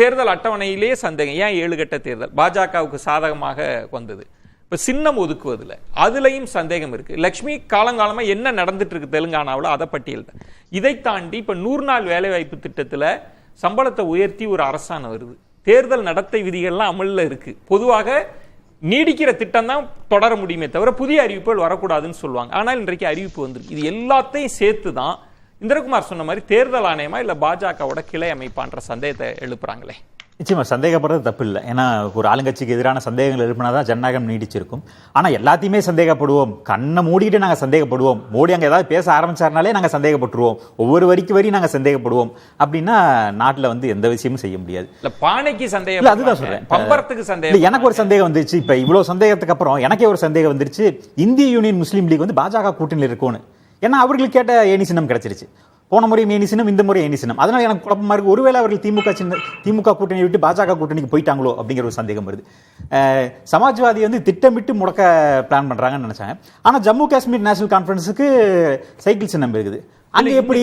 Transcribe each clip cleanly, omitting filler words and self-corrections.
தேர்தல் அட்டவணையிலேயே சந்தேகம். ஏன் 7 கட்ட தேர்தல் பாஜகவுக்கு சாதகமாக வந்தது? இப்போ சின்னம் ஒதுக்குவதில் அதுலேயும் சந்தேகம் இருக்கு. லட்சுமி காலங்காலமாக என்ன நடந்துட்டு இருக்கு தெலுங்கானாவில், அதை பட்டியல் தான். இதை தாண்டி இப்போ 100 நாள் வேலைவாய்ப்பு திட்டத்தில் சம்பளத்தை உயர்த்தி ஒரு அரசாணை வருது. தேர்தல் நடத்தை விதிகள்லாம் அமலில் இருக்கு. பொதுவாக நீடிக்கிற திட்டம் தான் தொடர முடியுமே தவிர புதிய அறிவிப்புகள் வரக்கூடாதுன்னு சொல்லுவாங்க. ஆனால் இன்றைக்கு அறிவிப்பு வந்துருக்கு. இது எல்லாத்தையும் சேர்த்து தான் இந்திரகுமார் சொன்ன மாதிரி தேர்தல் ஆணையமா இல்ல பாஜகவோட கிளை அமைப்பான்ற சந்தேகத்தை எழுப்புறாங்களே. நிச்சயமா சந்தேகப்படுறது தப்பு இல்லை. ஏன்னா ஒரு ஆளுங்கட்சிக்கு எதிரான சந்தேகங்கள் எழுப்பினாதான் ஜனநாயகம் நீடிச்சிருக்கும். ஆனால் எல்லாத்தையுமே சந்தேகப்படுவோம், கண்ணை மூடிட்டு நாங்கள் சந்தேகப்படுவோம். மோடி அங்கே ஏதாவது பேச ஆரம்பிச்சாருனாலே நாங்கள் சந்தேகப்பட்டுருவோம், ஒவ்வொரு வரி நாங்கள் சந்தேகப்படுவோம் அப்படின்னா நாட்டில் வந்து எந்த விஷயமும் செய்ய முடியாது. இல்லை பானைக்கு சந்தேகம் இல்லை, அதுதான் சொல்றேன். பம்பரத்துக்கு சந்தேகம். எனக்கு ஒரு சந்தேகம் வந்துருச்சு. இப்போ இவ்வளோ சந்தேகத்துக்கு அப்புறம் எனக்கே ஒரு சந்தேகம் வந்துருச்சு. இந்திய யூனியன் முஸ்லீம் லீக் வந்து பாஜக கூட்டணியில் இருக்கும்னு. ஏன்னா அவர்களுக்கு கேட்ட ஏணி சின்னம் கிடைச்சிருச்சு. போன முறையும் ஏணி சின்னம், இந்த முறை ஏணி சின்னம். அதனால எனக்கு குழப்பமா இருக்கு. ஒருவேளை அவர்கள் திமுக கூட்டணி விட்டு பாஜக கூட்டணிக்கு போயிட்டாங்களோ அப்படிங்கிற ஒரு சந்தேகம் வருது. சமாஜ்வாதி வந்து திட்டமிட்டு முடக்க பிளான் பண்றாங்கன்னு நினைச்சாங்க. ஆனா ஜம்மு காஷ்மீர் நேஷனல் கான்ஃபரன்ஸுக்கு சைக்கிள் சின்னம் இருக்குது. அங்க எப்படி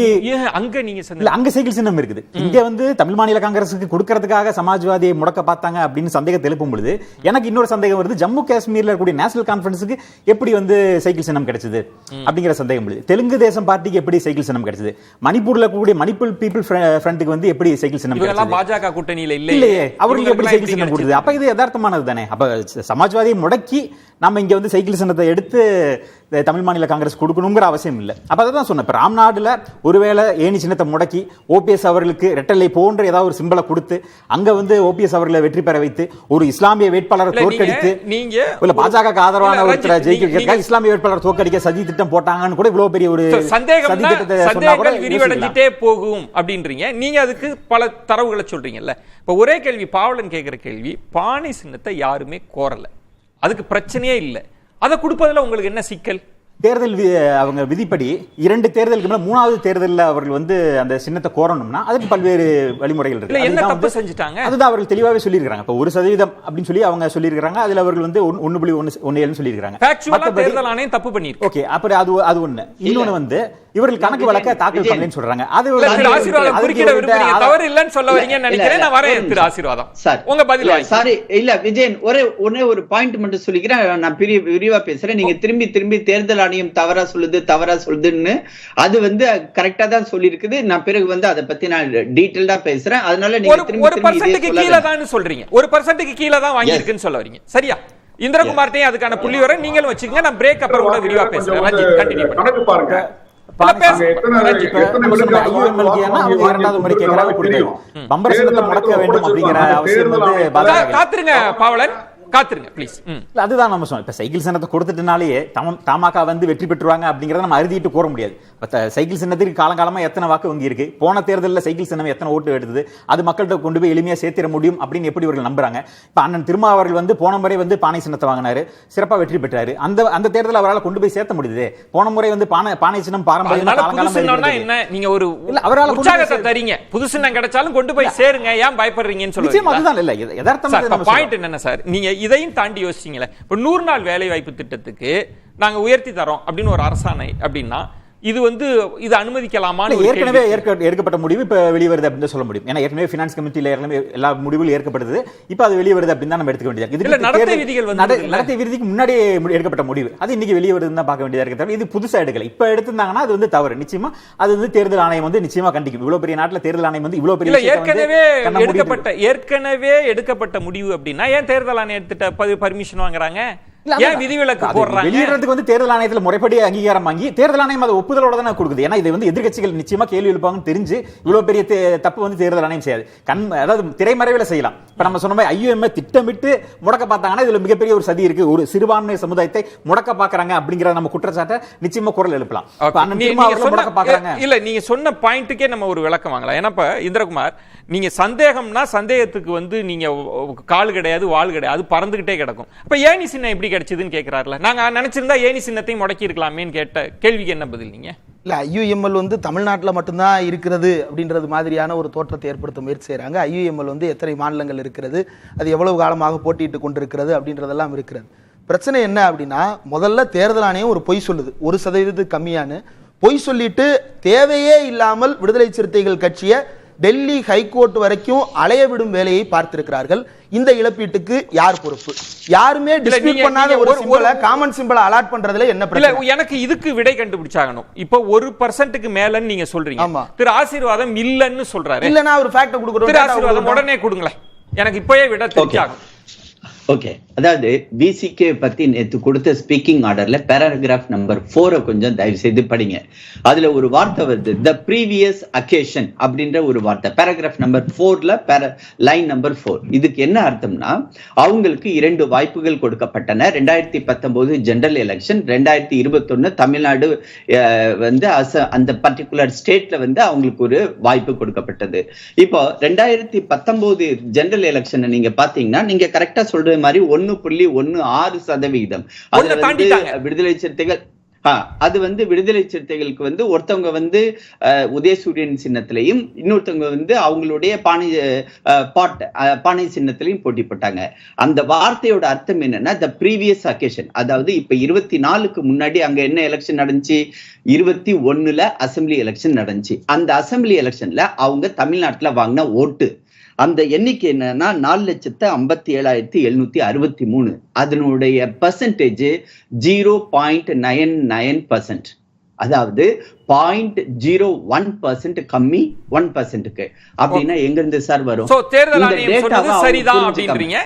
அங்க நீங்க அங்க சைக்கிள் சின்னம் இருக்குது. இங்க வந்து தமிழ் மாநில காங்கிரஸுக்கு கொடுக்கறதுக்காக சமாஜ்வாதியை முடக்க பார்த்தாங்க அப்படின்னு சந்தேகத்தை எழுப்பும் பொழுது எனக்கு இன்னொரு சந்தேகம் வருது. ஜம்மு காஷ்மீர்ல இருக்கக்கூடிய நேஷனல் கான்ஃபரன்ஸுக்கு எப்படி வந்து சைக்கிள் சின்னம் கிடைச்சது அப்படிங்கிற சந்தேகம் வருது. தெலுங்கு தேசம் பார்ட்டிக்கு எப்படி சைக்கிள் சின்னம் கிடைச்சது? மணிப்பூர்ல இருக்கக்கூடிய மணிப்பூர் பீப்புள் ஃப்ரண்ட்டுக்கு வந்து எப்படி சைக்கிள் சின்னம் கிடைச்சது? பாஜக கூட்டணியில இல்லையே, அவருக்கு எப்படி சைக்கிள் சின்னம் கொடுத்தது? அப்ப இது யதார்த்தமானது தானே. அப்ப சமாஜ்வாதியை முடக்கி நம்ம இங்க வந்து சைக்கிள் சின்னத்தை எடுத்து தமிழ் மாநில காங்கிரஸ் கொடுக்கணுங்கிற அவசியம் இல்லை. அப்ப அதான் சொன்னேன். ராம்நாடுல ஒருவேளை ஏணி சின்னத்தை முடக்கி ஓபிஎஸ் அவர்களுக்கு ரெட்டலை போன்ற ஏதாவது ஒரு சிம்பலை கொடுத்து அங்க வந்து ஓபிஎஸ் அவர்களை வெற்றி பெற வைத்து ஒரு இஸ்லாமிய வேட்பாளரை தோற்கடித்து நீங்க பாஜக ஆதரவான ஒருத்தரை ஜெயிக்க இஸ்லாமிய வேட்பாளர் தோற்கடிக்க சதி திட்டம் போட்டாங்கன்னு கூட இவ்வளவு பெரிய ஒரு சந்தேகங்கள் விரிவடைஞ்சிட்டே போகும் அப்படின்றீங்க. நீங்க அதுக்கு பல தரவுகளை சொல்றீங்கல்ல. இப்ப ஒரே கேள்வி பாவலன் கேட்கிற கேள்வி, பானை சின்னத்தை யாருமே கோரல, அதுக்கு பிரச்சனையே இல்லை, அதை கொடுப்பதில் உங்களுக்கு என்ன சிக்கல்? தேர்தல் அவங்க விதிப்படி 2 தேர்தலுக்கு மேல 3வது தேர்தலில் அவர்கள் வந்து அந்த சின்னத்தை கோரணும்னா அதுக்கு பல்வேறு வழிமுறைகள் இருக்கு. என்ன தப்பு செஞ்சுட்டாங்க? அதுதான் அவர்கள் தெளிவாகவே சொல்லியிருக்காங்க. இப்போ 1% அப்படின்னு சொல்லி அவங்க சொல்லியிருக்காங்க. அதுல அவர்கள் வந்து 1.17 சொல்லியிருக்காங்க. தேர்தல் ஆணையம் தப்பு பண்ணிருக்கு. ஓகே, அப்படி அது ஒண்ணு. இன்னொன்னு வந்து இவர்கள் கணக்கு வழக்க தாக்கல் பண்ணலன்னு சொல்றாங்க. அது தவறு இல்லன்னு சொல்ல வரீங்கன்னு நினைக்கிறேன். நான் வரேன் திரு ஆசீர்வாதம், உங்க பதில். சாரி இல்ல விஜயன், ஒரே ஒரு பாயிண்ட் மட்டும் சொல்லிக்கிறேன். நான் விரிவா பேசுறேன். நீங்க திரும்பி தேர்தல் ஆணையம் தவறா சொல்லுதுன்னு அது வந்து கரெக்டா தான் சொல்லி இருக்குது. நான் பிறகு வந்து அதை பத்தி நான் டீடைல்டா பேசுறேன். அதனால நீங்க 1% கீழே தான் சொல்றீங்க, 1% கீழே தான் வாங்கி இருக்குன்னு சொல்ல வரீங்க. சரியா? இந்திரகுமார்ட்டையும் அதுக்கான புள்ளி வர நீங்களும் வச்சுக்கோங்க. நான் பிரேக் அப்புறம் கூட விரிவா பேசுறேன். ரஞ்சித் கண்டினியூ பண்ணுங்க. பாருங்க காத்துருங்க பாவலன், காத்துருங்க ப்ளீஸ். அதுதான் நம்ம சொன்னோம். இப்ப சைக்கிள் சின்னத்தை கொடுத்துட்டனாலே தமாக வந்து வெற்றி பெற்றுவாங்க அப்படிங்கறத நம்ம அறுதிட்டு கூற முடியாது. சைக்கிள் சின்னத்துக்கு காலங்காலமா எத்தனை வாக்கு வங்கி இருக்கு, போன தேர்தலில் சைக்கிள் சின்னம் எத்தனை ஓட்டு எடுத்தது, அது மக்கள்கிட்ட கொண்டு போய் எளிமையா சேர்த்திட முடியும் அப்படின்னு எப்படி இவர்கள் நம்புறாங்க? இப்ப அண்ணன் திருமா அவர்கள் வந்து போன முறை வந்து பானை சின்னத்தை வாங்கினாரு, சிறப்பா வெற்றி பெற்றாரு. அந்த தேர்தலில் அவரால் கொண்டு போய் சேர்த்த முடியுது. போன முறை வந்து பானை சின்னம் பாரம்பரியம் நீங்க ஒரு அவரால் உற்சாகத்தை தரீங்க, புது சின்னம் கிடைச்சாலும் கொண்டு போய் சேருங்க, ஏன் பயப்படுறீங்கன்னு சொல்லுங்க. அதுதான் இல்ல யதார்த்தமா பாயிண்ட் என்ன சார், நீங்க இதையும் தாண்டி யோசிச்சீங்களே. இப்ப 100 நாள் வேலை வாய்ப்பு திட்டத்துக்கு நாங்க உயர்த்தி தரோம் அப்படின்னு ஒரு அரசாணை அப்படின்னா இது அனுமதிக்கலாமா? ஏற்கனவே ஏற்கப்பட்ட முடிவு இப்ப வெளிவருது அப்படின்னு சொல்ல முடியும். ஏன்னா ஏற்கனவே பினான்ஸ் கமிட்டியில எல்லா முடிவுகளும் ஏற்கப்படுது. இப்ப அது வெளிவருது அப்படின்னு தான் நம்ம எடுத்துக்க வேண்டியது. இது நடத்தை விதிக்கு முன்னாடி எடுக்கப்பட்ட முடிவு, அது இன்னைக்கு வெளியே வருதுன்னு தான் பார்க்க வேண்டியதா இருக்கு. இது புதுசா எடுக்கல. இப்ப எடுத்திருந்தாங்கன்னா அது வந்து தவறு. நிச்சயமா அது வந்து தேர்தல் ஆணையம் வந்து நிச்சயமா கண்டிக்கும். இவ்வளவு பெரிய நாட்டுல தேர்தல் ஆணையம் வந்து இவ்வளவு பெரிய ஏற்கனவே எடுக்கப்பட்ட முடிவு அப்படின்னா ஏன் தேர்தல் ஆணையத்திட்ட பர்மிஷன் வாங்குறாங்க? ஏன் விதிவிலக்கு போடுறாங்க? வெளியிடறதுக்கு வந்து தேர்தல் ஆணையத்தில் முறைப்படி அங்கீகாரம் வாங்கி தேர்தல் ஆணையம் அதை ஒப்புதலோட தான் கொடுக்குது. ஏன்னா இது வந்து எதிர்க்கட்சிகள் நிச்சயமா கேள்வி எழுப்பாங்கன்னு தெரிஞ்சு இவ்வளவு பெரிய தப்பு வந்து தேர்தல் ஆணையம் செய்யாது. அதாவது திரைமறைவில் செய்யலாம். இப்ப நம்ம சொன்ன மாதிரி IUM திட்டமிட்டு முடக்க பார்த்தாங்கன்னா இதுல மிகப்பெரிய ஒரு சதி இருக்கு, ஒரு சிறுபான்மை சமுதாயத்தை முடக்க பாக்குறாங்க அப்படிங்கிற நம்ம குற்றச்சாட்டை நிச்சயமா குரல் எழுப்பலாம். இல்ல நீங்க சொன்ன பாயிண்ட்டுக்கே நம்ம ஒரு விளக்கம் வாங்கலாம். ஏன்னா இந்திரகுமார், நீங்க சந்தேகம்னா சந்தேகத்துக்கு வந்து நீங்க கால் கிடையாது வால் கிடையாது, அது பறந்துகிட்டே கிடக்கும். அப்ப ஏணி சின்னம் எப்படி கிடைச்சதுன்னு கேட்கிறாருல. நாங்க நினைச்சிருந்தா ஏணி சின்னத்தையும் முடக்கி இருக்கலாமேன்னு கேட்ட கேள்விக்கு என்ன பதில் நீங்க? இல்ல IUML வந்து தமிழ்நாட்டில் மட்டும்தான் இருக்கிறது அப்படின்றது மாதிரியான ஒரு தோற்றத்தை ஏற்படுத்த முயற்சி செய்யறாங்க. IUML வந்து எத்தனை மாநிலங்கள் இருக்கிறது, அது எவ்வளவு காலமாக போட்டியிட்டு கொண்டிருக்கிறது அப்படின்றதெல்லாம் இருக்கிறது. பிரச்சனை என்ன அப்படின்னா, முதல்ல தேர்தல் ஆணையம் ஒரு பொய் சொல்லுது, 1% கம்மியானு பொய் சொல்லிட்டு தேவையே இல்லாமல் விடுதலை சிறுத்தைகள் கட்சியை டெல்லி ஹைகோர்ட் வரைக்கும் அலைய விடும் வேலையை பார்த்திருக்கிறார்கள். இந்த இழப்பீட்டுக்கு யார் பொறுப்பு? யாருமே டிஸ்பியூட் பண்ணாத ஒரு சிம்பலை, காமன் சிம்பலை அலாட் பண்றதுல என்ன பிரச்சனை? எனக்கு இதுக்கு விடை கண்டுபிடிச்சாகணும். இப்போ 1% மேலன்னு நீங்க சொல்றீங்க. திரு ஆசீர்வாதம் இல்லன்னு சொல்றாரு. இல்லனா ஒரு ஃபேக்ட் கொடுக்கறோம். திரு ஆசீர்வாதம் உடனே கொடுங்களேன், எனக்கு இப்போயே விட தெரிஞ்சாகணும். ஓகே, அதாவது விசிகே பத்தி நேத்து கொடுத்த ஸ்பீக்கிங் ஆர்டர்ல பேராகிராஃப் நம்பர் 4 கொஞ்சம் தயவு செய்து படிங்க. அதுல ஒரு வார்த்தை வருது, த ப்ரீவியஸ் அக்கேஷன் அப்படின்ற ஒரு வார்த்தை பேராகிராஃப் நம்பர் 4ல லைன் நம்பர் 4. இதுக்கு என்ன அர்த்தம்னா, அவங்களுக்கு 2 வாய்ப்புகள் கொடுக்கப்பட்டன. 2019 ஜெனரல் எலெக்ஷன், 2021 தமிழ்நாடு வந்து அந்த பர்டிகுலர் ஸ்டேட்ல வந்து அவங்களுக்கு ஒரு வாய்ப்பு கொடுக்கப்பட்டது. இப்போ 2019 ஜெனரல் எலெக்ஷன் நீங்க பாத்தீங்கன்னா, நீங்க கரெக்டா சொல்ற மாதிரி 1.16%. விடுதலை சிறுத்தைகள் அது வந்து விடுதலை சிறுத்தைகளுக்கு வந்து ஒருத்தவங்க வந்து உதயசூரியன் சின்னத்திலையும் இன்னொருத்தவங்க வந்து அவங்களுடைய பானை சின்னத்திலையும் போட்டி போட்டாங்க. அந்த வார்த்தையோட அர்த்தம் என்னன்னா, த ப்ரீவியஸ் அக்கேஷன். அதாவது இப்ப 24க்கு முன்னாடி அங்க என்ன எலெக்ஷன் நடந்துச்சு, 21ல அசம்பிளி எலெக்ஷன் நடந்துச்சு. அந்த அசம்பிளி எலெக்ஷன்ல அவங்க தமிழ்நாட்டுல வாங்கின ஓட்டு அந்த எண்ணிக்கை என்னன்னா 4,57,763. அதனுடைய பர்சன்டேஜ் 0.99%. அதாவது 0.01% கம்மி 1%க்கு. அப்படின்னா எங்க இருந்து சார் வரும்? தேர்தல் ஆணையம் சொன்னது சரிதான் அப்படின்றீங்க.